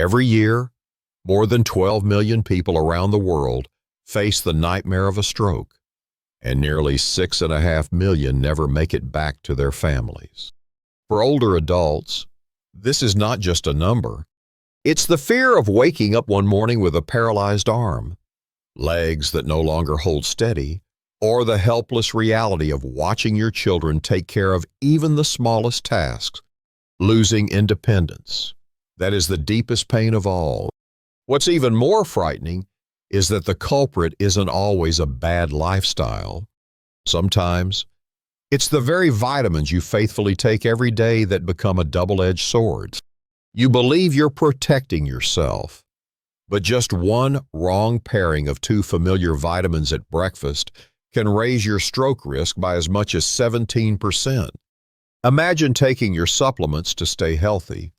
Every year, more than 12 million people around the world face the nightmare of a stroke, and nearly 6.5 million never make it back to their families. For older adults, this is not just a number. It's the fear of waking up one morning with a paralyzed arm, legs that no longer hold steady, or the helpless reality of watching your children take care of even the smallest tasks, losing independence. That is the deepest pain of all. What's even more frightening is that the culprit isn't always a bad lifestyle. Sometimes, it's the very vitamins you faithfully take every day that become a double-edged sword. You believe you're protecting yourself, but just one wrong pairing of two familiar vitamins at breakfast can raise your stroke risk by as much as 17%. Imagine taking your supplements to stay healthy,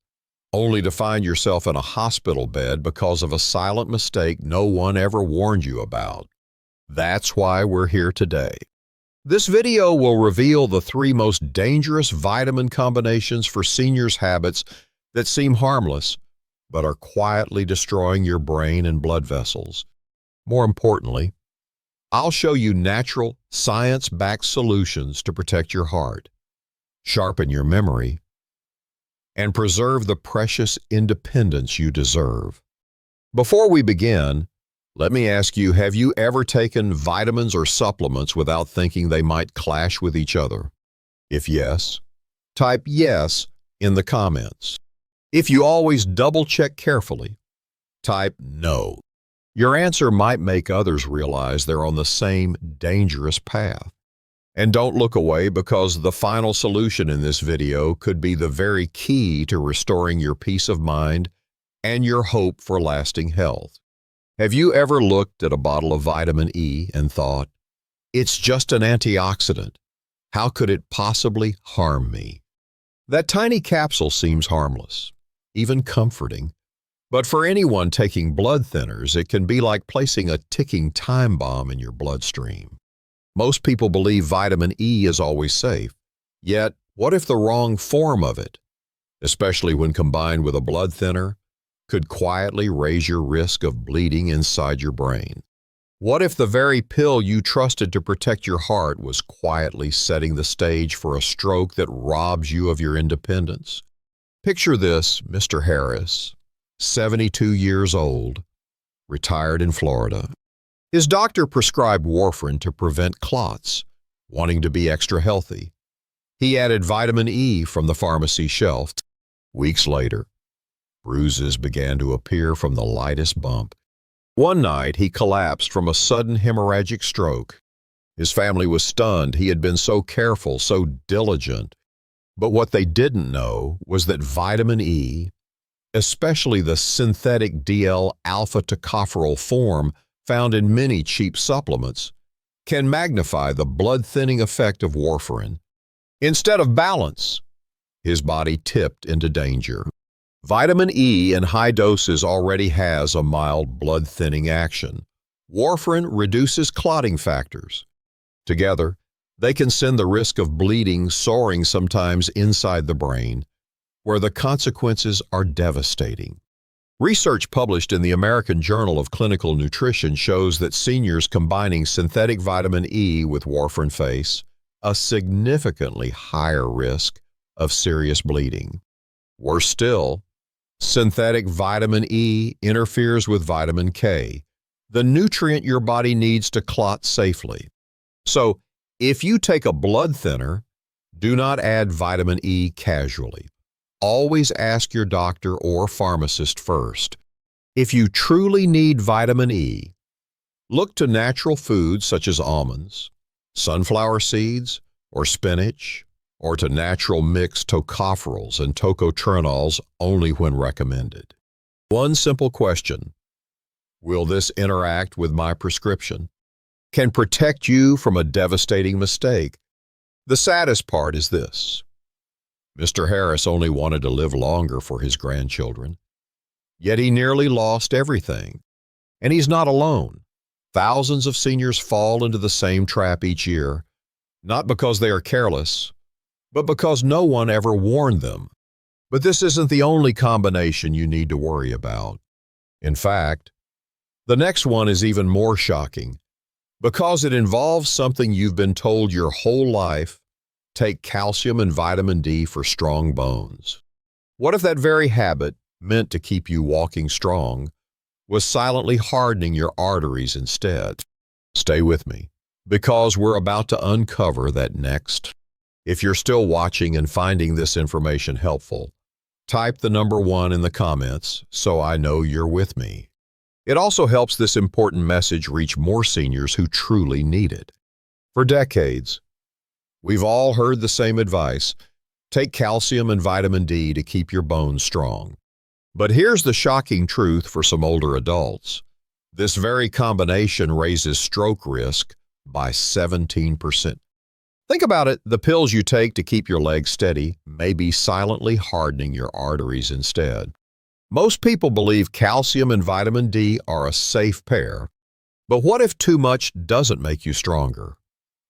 only to find yourself in a hospital bed because of a silent mistake no one ever warned you about. That's why we're here today. This video will reveal the 3 most dangerous vitamin combinations for seniors' habits that seem harmless, but are quietly destroying your brain and blood vessels. More importantly, I'll show you natural, science-backed solutions to protect your heart, sharpen your memory, and preserve the precious independence you deserve. Before we begin, let me ask you, have you ever taken vitamins or supplements without thinking they might clash with each other? If yes, type yes in the comments. If you always double-check carefully, type no. Your answer might make others realize they're on the same dangerous path. And don't look away, because the final solution in this video could be the very key to restoring your peace of mind and your hope for lasting health. Have you ever looked at a bottle of vitamin E and thought, it's just an antioxidant. How could it possibly harm me? That tiny capsule seems harmless, even comforting. But for anyone taking blood thinners, it can be like placing a ticking time bomb in your bloodstream. Most people believe vitamin E is always safe. Yet, what if the wrong form of it, especially when combined with a blood thinner, could quietly raise your risk of bleeding inside your brain? What if the very pill you trusted to protect your heart was quietly setting the stage for a stroke that robs you of your independence? Picture this: Mr. Harris, 72 years old, retired in Florida. His doctor prescribed warfarin to prevent clots, wanting to be extra healthy. He added vitamin E from the pharmacy shelf. Weeks later, bruises began to appear from the lightest bump. One night, he collapsed from a sudden hemorrhagic stroke. His family was stunned. He had been so careful, so diligent. But what they didn't know was that vitamin E, especially the synthetic DL-alpha tocopherol form found in many cheap supplements, can magnify the blood-thinning effect of warfarin. Instead of balance, his body tipped into danger. Vitamin E in high doses already has a mild blood-thinning action. Warfarin reduces clotting factors. Together, they can send the risk of bleeding soaring sometimes inside the brain, where the consequences are devastating. Research published in the American Journal of Clinical Nutrition shows that seniors combining synthetic vitamin E with warfarin face a significantly higher risk of serious bleeding. Worse still, synthetic vitamin E interferes with vitamin K, the nutrient your body needs to clot safely. So, if you take a blood thinner, do not add vitamin E casually. Always ask your doctor or pharmacist first. If you truly need vitamin E, look to natural foods such as almonds, sunflower seeds, or spinach, or to natural mixed tocopherols and tocotrienols only when recommended. One simple question: will this interact with my prescription? Can protect you from a devastating mistake. The saddest part is this: Mr. Harris only wanted to live longer for his grandchildren, yet he nearly lost everything. And he's not alone. Thousands of seniors fall into the same trap each year, not because they are careless, but because no one ever warned them. But this isn't the only combination you need to worry about. In fact, the next one is even more shocking because it involves something you've been told your whole life: take calcium and vitamin D for strong bones. What if that very habit, meant to keep you walking strong, was silently hardening your arteries instead? Stay with me, because we're about to uncover that next. If you're still watching and finding this information helpful, type the number 1 in the comments so I know you're with me. It also helps this important message reach more seniors who truly need it. For decades, we've all heard the same advice: take calcium and vitamin D to keep your bones strong. But here's the shocking truth for some older adults. This very combination raises stroke risk by 17%. Think about it, the pills you take to keep your legs steady may be silently hardening your arteries instead. Most people believe calcium and vitamin D are a safe pair, but what if too much doesn't make you stronger,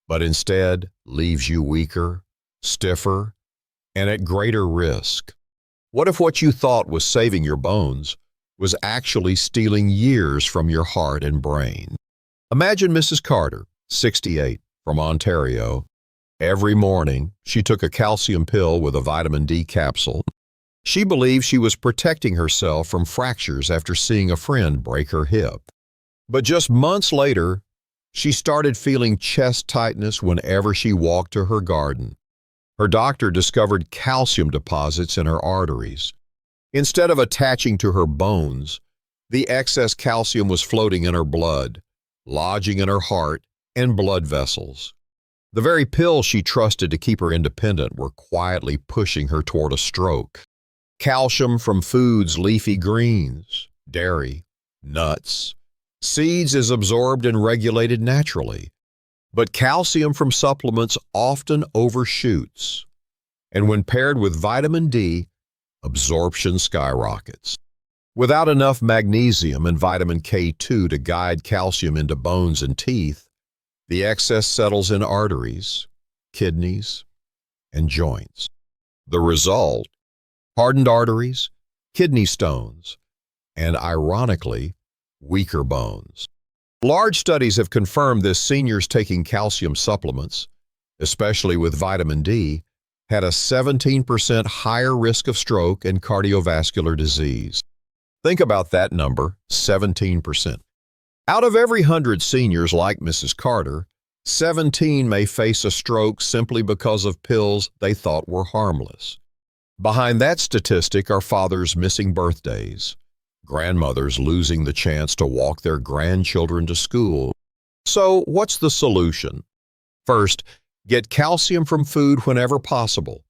but instead leaves you weaker, stiffer, and at greater risk? What if what you thought was saving your bones was actually stealing years from your heart and brain? Imagine Mrs. Carter, 68, from Ontario. Every morning, she took a calcium pill with a vitamin D capsule. She believed she was protecting herself from fractures after seeing a friend break her hip. But just months later, she started feeling chest tightness whenever she walked to her garden. Her doctor discovered calcium deposits in her arteries. Instead of attaching to her bones, the excess calcium was floating in her blood, lodging in her heart and blood vessels. The very pills she trusted to keep her independent were quietly pushing her toward a stroke. Calcium from foods, leafy greens, dairy, nuts, seeds is absorbed and regulated naturally. But calcium from supplements often overshoots. And when paired with vitamin D, absorption skyrockets. Without enough magnesium and vitamin K2 to guide calcium into bones and teeth, the excess settles in arteries, kidneys, and joints. The result: hardened arteries, kidney stones, and ironically, weaker bones. Large studies have confirmed this: seniors taking calcium supplements, especially with vitamin D, had a 17% higher risk of stroke and cardiovascular disease. Think about that number, 17%. Out of every 100 seniors like Mrs. Carter, 17 may face a stroke simply because of pills they thought were harmless. Behind that statistic are fathers missing birthdays, grandmothers losing the chance to walk their grandchildren to school. So, what's the solution? First, get calcium from food whenever possible: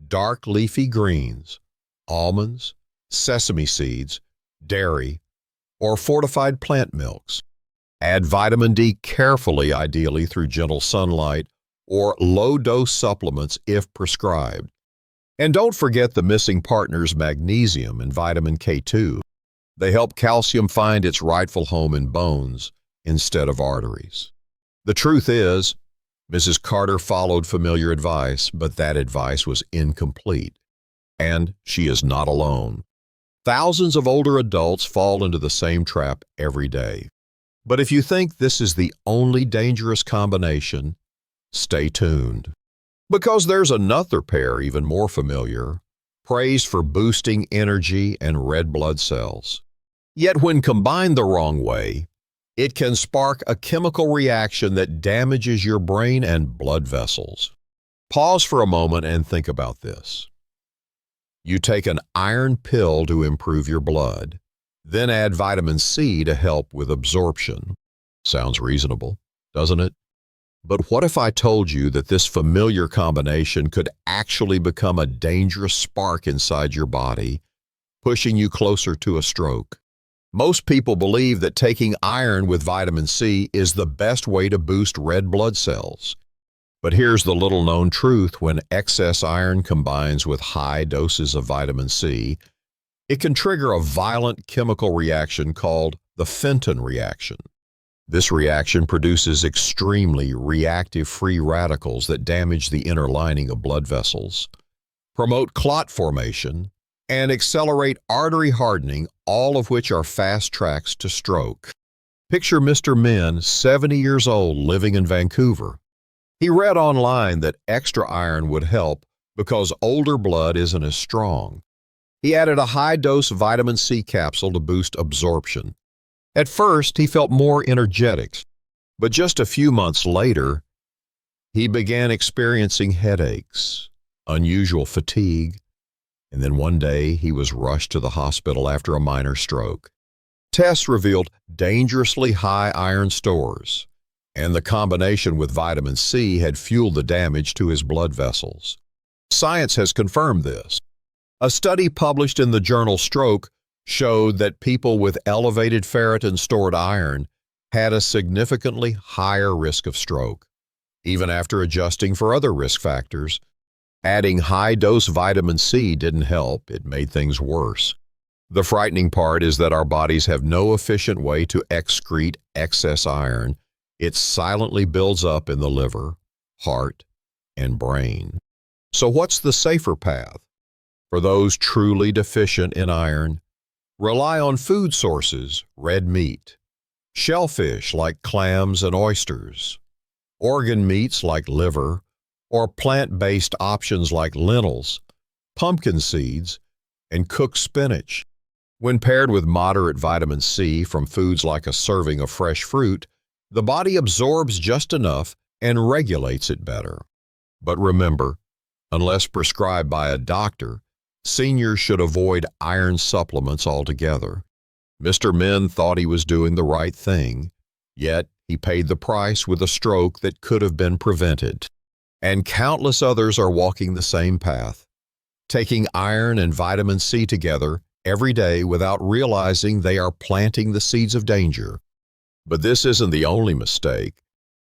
dark leafy greens, almonds, sesame seeds, dairy, or fortified plant milks. Add vitamin D carefully, ideally through gentle sunlight or low-dose supplements if prescribed. And don't forget the missing partners magnesium and vitamin K2. They help calcium find its rightful home in bones instead of arteries. The truth is, Mrs. Carter followed familiar advice, but that advice was incomplete. And she is not alone. Thousands of older adults fall into the same trap every day. But if you think this is the only dangerous combination, stay tuned. Because there's another pair even more familiar, praised for boosting energy and red blood cells. Yet when combined the wrong way, it can spark a chemical reaction that damages your brain and blood vessels. Pause for a moment and think about this. You take an iron pill to improve your blood, then add vitamin C to help with absorption. Sounds reasonable, doesn't it? But what if I told you that this familiar combination could actually become a dangerous spark inside your body, pushing you closer to a stroke? Most people believe that taking iron with vitamin C is the best way to boost red blood cells. But here's the little-known truth: when excess iron combines with high doses of vitamin C, it can trigger a violent chemical reaction called the Fenton reaction. This reaction produces extremely reactive free radicals that damage the inner lining of blood vessels, promote clot formation, and accelerate artery hardening, all of which are fast tracks to stroke. Picture Mr. Min, 70 years old, living in Vancouver. He read online that extra iron would help because older blood isn't as strong. He added a high-dose vitamin C capsule to boost absorption. At first, he felt more energetic, but just a few months later, he began experiencing headaches, unusual fatigue, and then one day he was rushed to the hospital after a minor stroke. Tests revealed dangerously high iron stores, and the combination with vitamin C had fueled the damage to his blood vessels. Science has confirmed this. A study published in the journal Stroke showed that people with elevated ferritin and stored iron had a significantly higher risk of stroke. Even after adjusting for other risk factors, adding high-dose vitamin C didn't help. It made things worse. The frightening part is that our bodies have no efficient way to excrete excess iron. It silently builds up in the liver, heart, and brain. So what's the safer path? For those truly deficient in iron, rely on food sources, red meat, shellfish like clams and oysters, organ meats like liver, or plant-based options like lentils, pumpkin seeds, and cooked spinach. When paired with moderate vitamin C from foods like a serving of fresh fruit, the body absorbs just enough and regulates it better. But remember, unless prescribed by a doctor, seniors should avoid iron supplements altogether. Mr. Min thought he was doing the right thing, yet he paid the price with a stroke that could have been prevented. And countless others are walking the same path, taking iron and vitamin C together every day without realizing they are planting the seeds of danger. But this isn't the only mistake.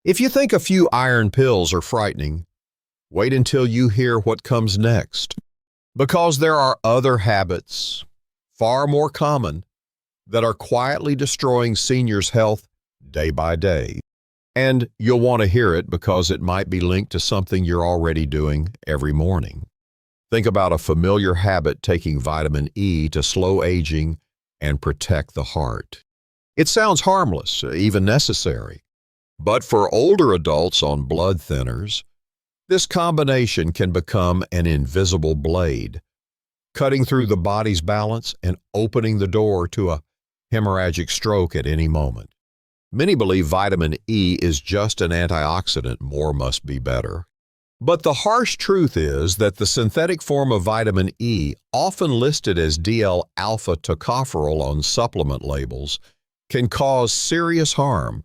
If you think a few iron pills are frightening, wait until you hear what comes next. Because there are other habits, far more common, that are quietly destroying seniors' health day by day. And you'll want to hear it because it might be linked to something you're already doing every morning. Think about a familiar habit, taking vitamin E to slow aging and protect the heart. It sounds harmless, even necessary. But for older adults on blood thinners, this combination can become an invisible blade, cutting through the body's balance and opening the door to a hemorrhagic stroke at any moment. Many believe vitamin E is just an antioxidant. More must be better. But the harsh truth is that the synthetic form of vitamin E, often listed as DL-alpha tocopherol on supplement labels, can cause serious harm.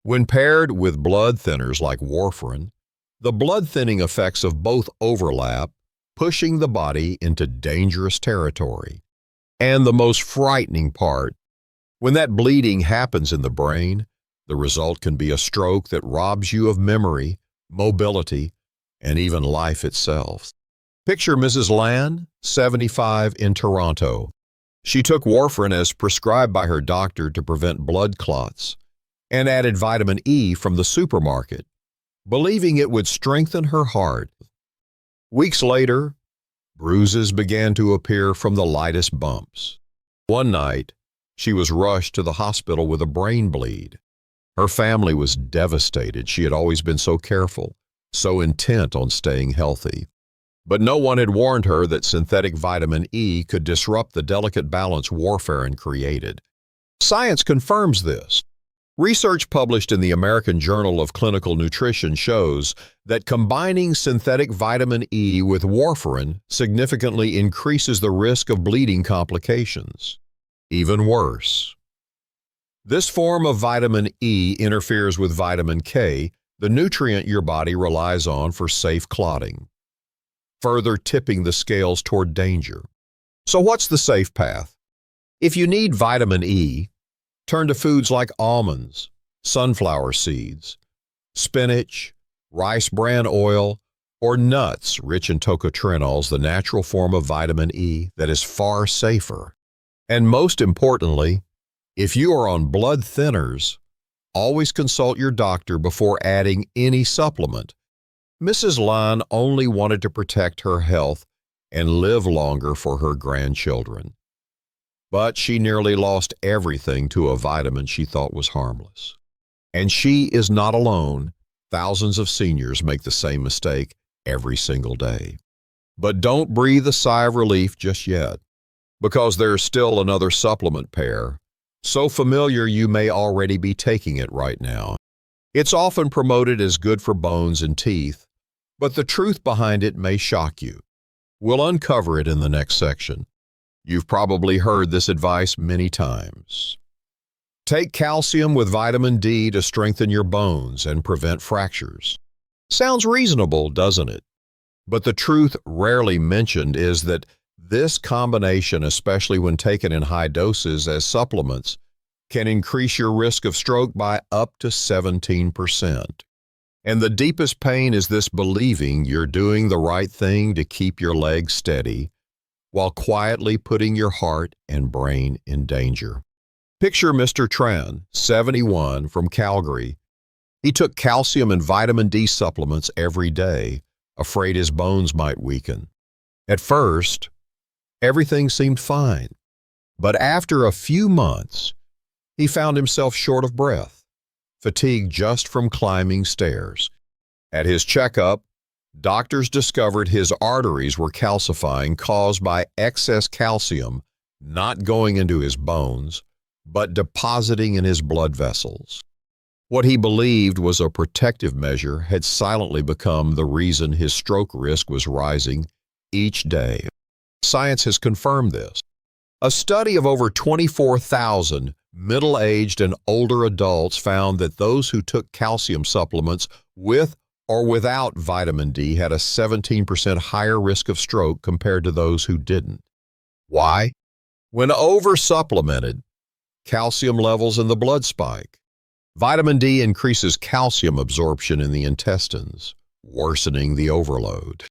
When paired with blood thinners like warfarin, the blood thinning effects of both overlap, pushing the body into dangerous territory. And the most frightening part, when that bleeding happens in the brain, the result can be a stroke that robs you of memory, mobility, and even life itself. Picture Mrs. Lan, 75, in Toronto. She took warfarin as prescribed by her doctor to prevent blood clots and added vitamin E from the supermarket, believing it would strengthen her heart. Weeks later, bruises began to appear from the lightest bumps. One night, she was rushed to the hospital with a brain bleed. Her family was devastated. She had always been so careful, so intent on staying healthy. But no one had warned her that synthetic vitamin E could disrupt the delicate balance warfarin created. Science confirms this. Research published in the American Journal of Clinical Nutrition shows that combining synthetic vitamin E with warfarin significantly increases the risk of bleeding complications. Even worse, this form of vitamin E interferes with vitamin K, the nutrient your body relies on for safe clotting, further tipping the scales toward danger. So what's the safe path? If you need vitamin E, turn to foods like almonds, sunflower seeds, spinach, rice bran oil, or nuts rich in tocotrienols, the natural form of vitamin E that is far safer. And most importantly, if you are on blood thinners, always consult your doctor before adding any supplement. Mrs. Lan only wanted to protect her health and live longer for her grandchildren. But she nearly lost everything to a vitamin she thought was harmless. And she is not alone. Thousands of seniors make the same mistake every single day. But don't breathe a sigh of relief just yet, because there's still another supplement pair, so familiar you may already be taking it right now. It's often promoted as good for bones and teeth, but the truth behind it may shock you. We'll uncover it in the next section. You've probably heard this advice many times. Take calcium with vitamin D to strengthen your bones and prevent fractures. Sounds reasonable, doesn't it? But the truth rarely mentioned is that this combination, especially when taken in high doses as supplements, can increase your risk of stroke by up to 17%. And the deepest pain is this believing you're doing the right thing to keep your legs steady, while quietly putting your heart and brain in danger. Picture Mr. Tran, 71, from Calgary. He took calcium and vitamin D supplements every day, afraid his bones might weaken. At first, everything seemed fine, but after a few months, he found himself short of breath, fatigued just from climbing stairs. At his checkup, doctors discovered his arteries were calcifying, caused by excess calcium not going into his bones, but depositing in his blood vessels. What he believed was a protective measure had silently become the reason his stroke risk was rising each day. Science has confirmed this. A study of over 24,000 middle-aged and older adults found that those who took calcium supplements with or without vitamin D had a 17% higher risk of stroke compared to those who didn't. Why? When over-supplemented, calcium levels in the blood spike. Vitamin D increases calcium absorption in the intestines, worsening the overload.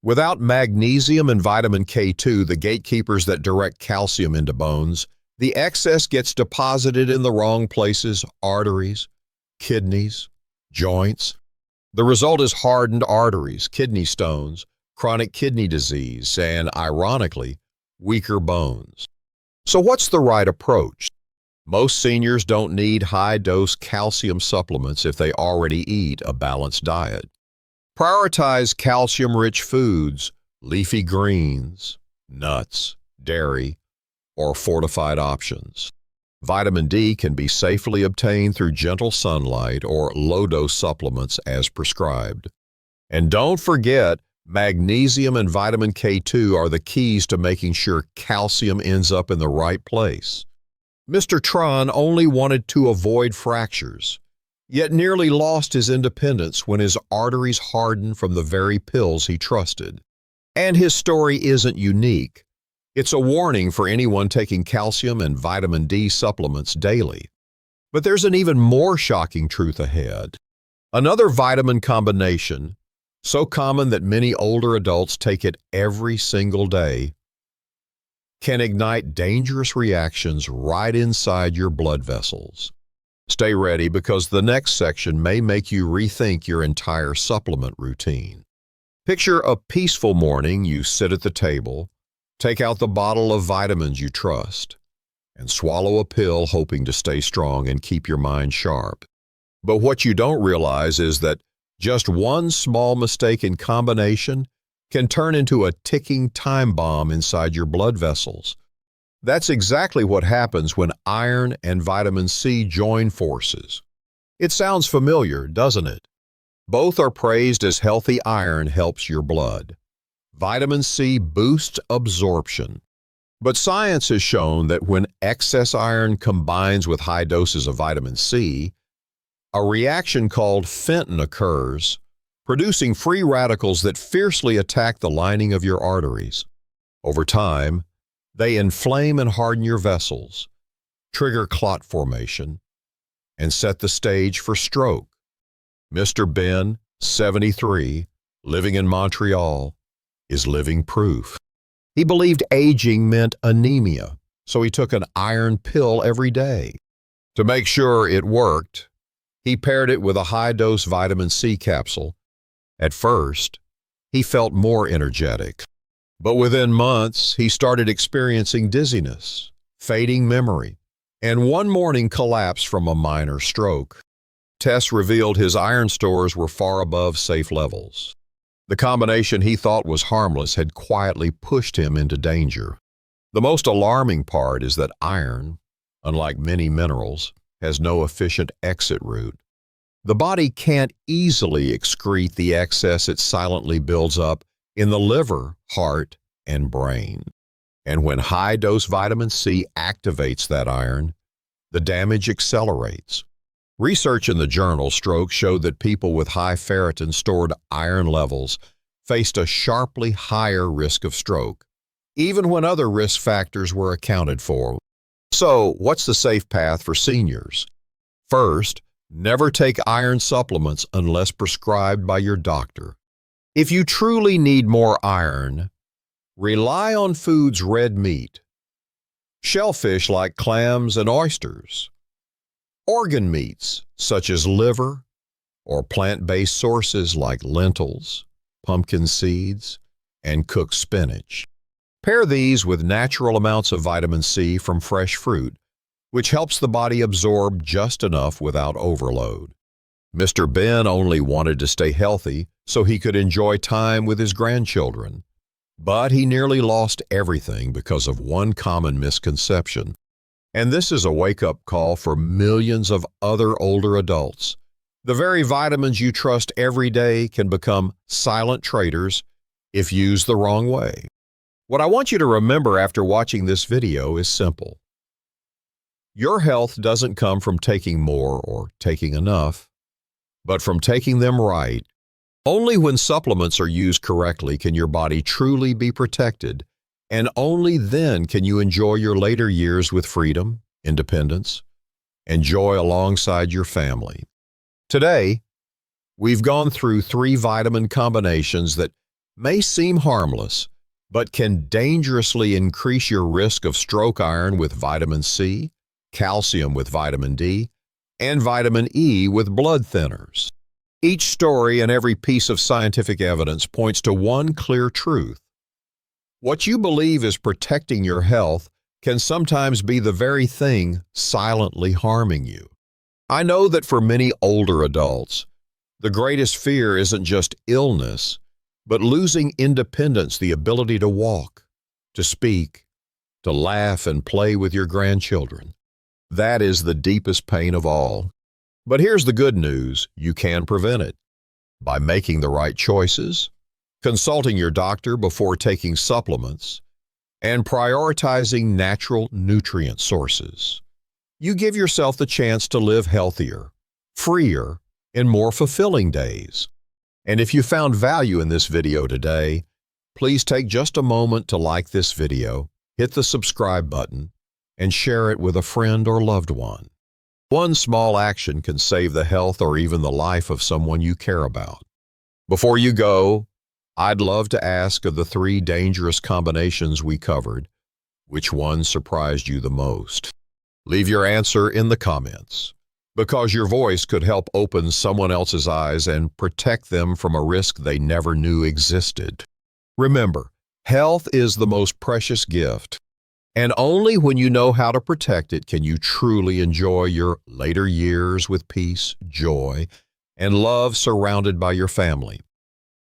Without magnesium and vitamin K2, the gatekeepers that direct calcium into bones, the excess gets deposited in the wrong places: arteries, kidneys, joints. The result is hardened arteries, kidney stones, chronic kidney disease, and, ironically, weaker bones. So what's the right approach? Most seniors don't need high-dose calcium supplements if they already eat a balanced diet. Prioritize calcium-rich foods, leafy greens, nuts, dairy, or fortified options. Vitamin D can be safely obtained through gentle sunlight or low-dose supplements as prescribed. And don't forget, magnesium and vitamin K2 are the keys to making sure calcium ends up in the right place. Mr. Tran only wanted to avoid fractures, yet nearly lost his independence when his arteries hardened from the very pills he trusted. And his story isn't unique. It's a warning for anyone taking calcium and vitamin D supplements daily. But there's an even more shocking truth ahead. Another vitamin combination, so common that many older adults take it every single day, can ignite dangerous reactions right inside your blood vessels. Stay ready, because the next section may make you rethink your entire supplement routine. Picture a peaceful morning. You sit at the table, take out the bottle of vitamins you trust, and swallow a pill hoping to stay strong and keep your mind sharp. But what you don't realize is that just one small mistake in combination can turn into a ticking time bomb inside your blood vessels. That's exactly what happens when iron and vitamin C join forces. It sounds familiar, doesn't it? Both are praised as healthy iron helps your blood. Vitamin C boosts absorption. But science has shown that when excess iron combines with high doses of vitamin C, a reaction called Fenton occurs, producing free radicals that fiercely attack the lining of your arteries. Over time, they inflame and harden your vessels, trigger clot formation, and set the stage for stroke. Mr. Ben, 73, living in Montreal, is living proof. He believed aging meant anemia, so he took an iron pill every day. To make sure it worked, he paired it with a high-dose vitamin C capsule. At first, he felt more energetic, But within months, he started experiencing dizziness, fading memory, and one morning collapsed from a minor stroke. Tests revealed his iron stores were far above safe levels. The combination he thought was harmless had quietly pushed him into danger. The most alarming part is that iron, unlike many minerals, has no efficient exit route. The body can't easily excrete the excess it silently builds up in the liver, heart, and brain. And when high-dose vitamin C activates that iron, the damage accelerates. Research in the journal Stroke showed that people with high ferritin stored iron levels faced a sharply higher risk of stroke, even when other risk factors were accounted for. So, what's the safe path for seniors? First, never take iron supplements unless prescribed by your doctor. If you truly need more iron, rely on foods red meat, shellfish like clams and oysters, organ meats such as liver, or plant-based sources like lentils, pumpkin seeds, and cooked spinach. Pair these with natural amounts of vitamin C from fresh fruit, which helps the body absorb just enough without overload. Mr. Ben only wanted to stay healthy so he could enjoy time with his grandchildren. But he nearly lost everything because of one common misconception. And this is a wake-up call for millions of other older adults. The very vitamins you trust every day can become silent traitors if used the wrong way. What I want you to remember after watching this video is simple. Your health doesn't come from taking more or taking enough, but from taking them right. Only when supplements are used correctly can your body truly be protected, and only then can you enjoy your later years with freedom, independence, and joy alongside your family. Today, we've gone through 3 vitamin combinations that may seem harmless, but can dangerously increase your risk of stroke: iron with vitamin C, calcium with vitamin D, and vitamin E with blood thinners. Each story and every piece of scientific evidence points to one clear truth. What you believe is protecting your health can sometimes be the very thing silently harming you. I know that for many older adults, the greatest fear isn't just illness, but losing independence, the ability to walk, to speak, to laugh and play with your grandchildren. That is the deepest pain of all. But here's the good news: you can prevent it by making the right choices, consulting your doctor before taking supplements, and prioritizing natural nutrient sources. You give yourself the chance to live healthier, freer, and more fulfilling days. And if you found value in this video today, please take just a moment to like this video, hit the subscribe button, and share it with a friend or loved one. One small action can save the health or even the life of someone you care about. Before you go, I'd love to ask, of the 3 dangerous combinations we covered, which one surprised you the most? Leave your answer in the comments, because your voice could help open someone else's eyes and protect them from a risk they never knew existed. Remember, health is the most precious gift, and only when you know how to protect it can you truly enjoy your later years with peace, joy, and love surrounded by your family.